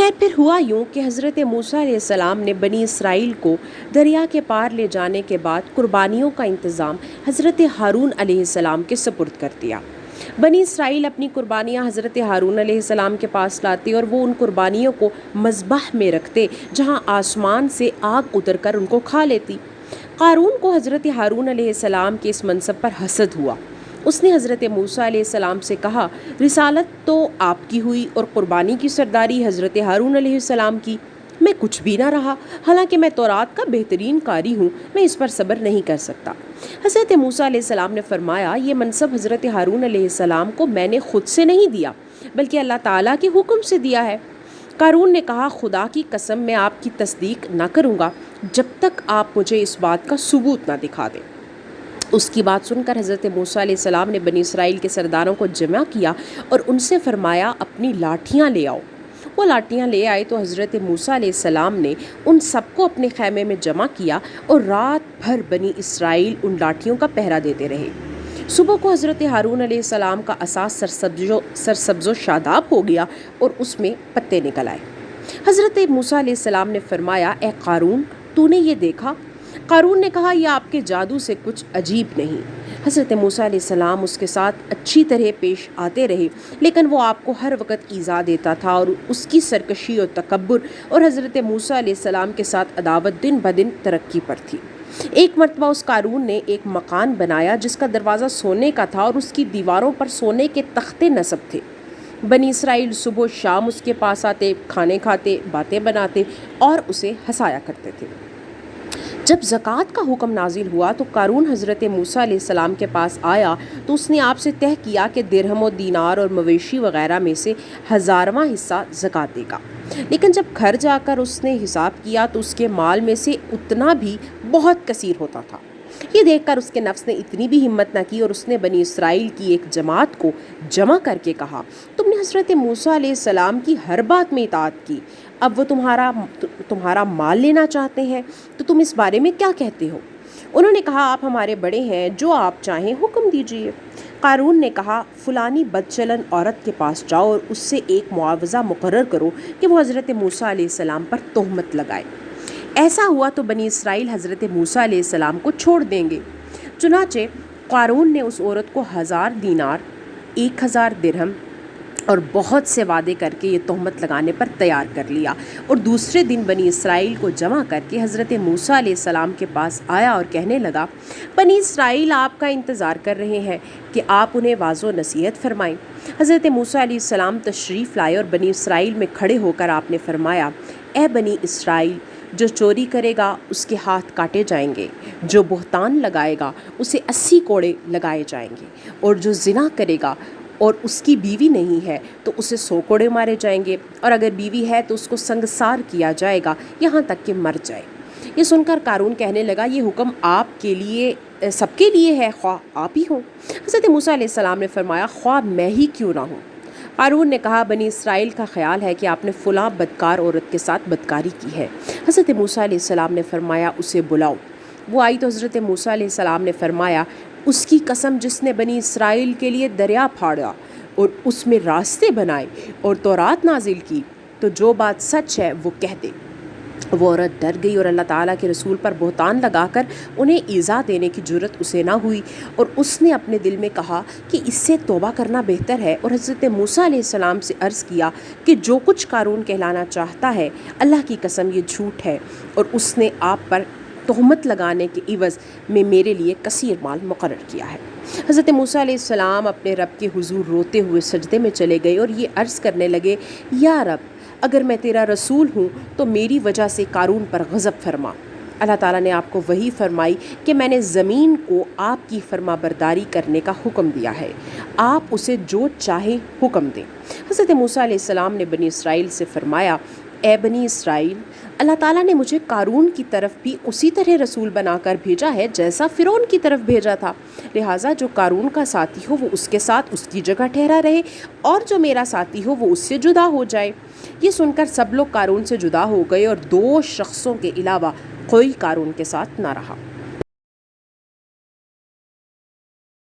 خیر پھر ہوا یوں کہ حضرت موسیٰ علیہ السلام نے بنی اسرائیل کو دریا کے پار لے جانے کے بعد قربانیوں کا انتظام حضرت ہارون علیہ السلام کے سپرد کر دیا۔ بنی اسرائیل اپنی قربانیاں حضرت ہارون علیہ السلام کے پاس لاتے اور وہ ان قربانیوں کو مذبح میں رکھتے جہاں آسمان سے آگ اتر کر ان کو کھا لیتی۔ قارون کو حضرت ہارون علیہ السلام کے اس منصب پر حسد ہوا۔ اس نے حضرت موسیٰ علیہ السلام سے کہا، رسالت تو آپ کی ہوئی اور قربانی کی سرداری حضرت ہارون علیہ السلام کی، میں کچھ بھی نہ رہا، حالانکہ میں تورات کا بہترین قاری ہوں، میں اس پر صبر نہیں کر سکتا۔ حضرت موسیٰ علیہ السلام نے فرمایا، یہ منصب حضرت ہارون علیہ السلام کو میں نے خود سے نہیں دیا بلکہ اللہ تعالیٰ کے حکم سے دیا ہے۔ قارون نے کہا، خدا کی قسم میں آپ کی تصدیق نہ کروں گا جب تک آپ مجھے اس بات کا ثبوت نہ دکھا دیں۔ اس کی بات سن کر حضرت موسیٰ علیہ السلام نے بنی اسرائیل کے سرداروں کو جمع کیا اور ان سے فرمایا، اپنی لاٹھیاں لے آؤ۔ وہ لاٹھیاں لے آئے تو حضرت موسیٰ علیہ السلام نے ان سب کو اپنے خیمے میں جمع کیا اور رات بھر بنی اسرائیل ان لاٹھیوں کا پہرا دیتے رہے۔ صبح کو حضرت ہارون علیہ السلام کا عصا سرسبز و شاداب ہو گیا اور اس میں پتے نکل آئے۔ حضرت موسیٰ علیہ السلام نے فرمایا، اے قارون، تو نے یہ دیکھا؟ قارون نے کہا، یہ آپ کے جادو سے کچھ عجیب نہیں۔ حضرت موسیٰ علیہ السلام اس کے ساتھ اچھی طرح پیش آتے رہے، لیکن وہ آپ کو ہر وقت ایذا دیتا تھا اور اس کی سرکشی اور تکبر اور حضرت موسیٰ علیہ السلام کے ساتھ عداوت دن بدن ترقی پر تھی۔ ایک مرتبہ اس قارون نے ایک مکان بنایا جس کا دروازہ سونے کا تھا اور اس کی دیواروں پر سونے کے تختے نصب تھے۔ بنی اسرائیل صبح و شام اس کے پاس آتے، کھانے کھاتے، باتیں بناتے اور اسے ہنسایا کرتے تھے۔ جب زکوٰۃ کا حکم نازل ہوا تو قارون حضرت موسیٰ علیہ السلام کے پاس آیا تو اس نے آپ سے طے کیا کہ درہم و دینار اور مویشی وغیرہ میں سے 1000واں حصہ زکوٰۃ دے گا، لیکن جب گھر جا کر اس نے حساب کیا تو اس کے مال میں سے اتنا بھی بہت کثیر ہوتا تھا۔ یہ دیکھ کر اس کے نفس نے اتنی بھی ہمت نہ کی اور اس نے بنی اسرائیل کی ایک جماعت کو جمع کر کے کہا، تم نے حضرت موسیٰ علیہ السلام کی ہر بات میں اطاعت کی، اب وہ تمہارا مال لینا چاہتے ہیں تو تم اس بارے میں کیا کہتے ہو؟ انہوں نے کہا، آپ ہمارے بڑے ہیں، جو آپ چاہیں حکم دیجیے۔ قارون نے کہا، فلانی بدچلن عورت کے پاس جاؤ اور اس سے ایک معاوضہ مقرر کرو کہ وہ حضرت موسیٰ علیہ السلام پر تہمت لگائے۔ ایسا ہوا تو بنی اسرائیل حضرت موسیٰ علیہ السلام کو چھوڑ دیں گے۔ چنانچہ قارون نے اس عورت کو 1000 دینار، 1000 درہم اور بہت سے وعدے کر کے یہ تہمت لگانے پر تیار کر لیا، اور دوسرے دن بنی اسرائیل کو جمع کر کے حضرت موسیٰ علیہ السلام کے پاس آیا اور کہنے لگا، بنی اسرائیل آپ کا انتظار کر رہے ہیں کہ آپ انہیں واضح و نصیحت فرمائیں۔ حضرت موسیٰ علیہ السلام تشریف لائے اور بنی اسرائیل میں کھڑے ہو کر آپ نے فرمایا، اے بنی اسرائیل، جو چوری کرے گا اس کے ہاتھ کاٹے جائیں گے، جو بہتان لگائے گا اسے 80 کوڑے لگائے جائیں گے، اور جو زنا کرے گا اور اس کی بیوی نہیں ہے تو اسے 100 کوڑے مارے جائیں گے، اور اگر بیوی ہے تو اس کو سنگسار کیا جائے گا یہاں تک کہ مر جائے۔ یہ سن کر قارون کہنے لگا، یہ حکم آپ کے لیے سب کے لیے ہے، خواہ آپ ہی ہوں۔ حضرت موسیٰ علیہ السلام نے فرمایا، خواہ میں ہی کیوں نہ ہوں۔ قارون نے کہا، بنی اسرائیل کا خیال ہے کہ آپ نے فلاں بدکار عورت کے ساتھ بدکاری کی ہے۔ حضرت موسیٰ علیہ السلام نے فرمایا، اسے بلاؤ۔ وہ آئی تو حضرت موسیٰ علیہ السلام نے فرمایا، اس کی قسم جس نے بنی اسرائیل کے لیے دریا پھاڑا اور اس میں راستے بنائے اور تورات نازل کی، تو جو بات سچ ہے وہ کہہ دے۔ وہ عورت ڈر گئی اور اللہ تعالیٰ کے رسول پر بہتان لگا کر انہیں ایذا دینے کی جرت اسے نہ ہوئی، اور اس نے اپنے دل میں کہا کہ اس سے توبہ کرنا بہتر ہے، اور حضرت موسیٰ علیہ السلام سے عرض کیا کہ جو کچھ قارون کہلانا چاہتا ہے اللہ کی قسم یہ جھوٹ ہے، اور اس نے آپ پر تہمت لگانے کے عوض میں میرے لیے کثیر مال مقرر کیا ہے۔ حضرت موسیٰ علیہ السلام اپنے رب کے حضور روتے ہوئے سجدے میں چلے گئے اور یہ عرض کرنے لگے، یا رب، اگر میں تیرا رسول ہوں تو میری وجہ سے قارون پر غضب فرما۔ اللہ تعالیٰ نے آپ کو وحی فرمائی کہ میں نے زمین کو آپ کی فرما برداری کرنے کا حکم دیا ہے، آپ اسے جو چاہے حکم دیں۔ حضرت موسیٰ علیہ السلام نے بنی اسرائیل سے فرمایا، اے بنی اسرائیل، اللہ تعالیٰ نے مجھے قارون کی طرف بھی اسی طرح رسول بنا کر بھیجا ہے جیسا فرعون کی طرف بھیجا تھا، لہٰذا جو قارون کا ساتھی ہو وہ اس کے ساتھ اس کی جگہ ٹھہرا رہے، اور جو میرا ساتھی ہو وہ اس سے جدا ہو جائے۔ یہ سن کر سب لوگ قارون سے جدا ہو گئے اور 2 شخصوں کے علاوہ کوئی قارون کے ساتھ نہ رہا۔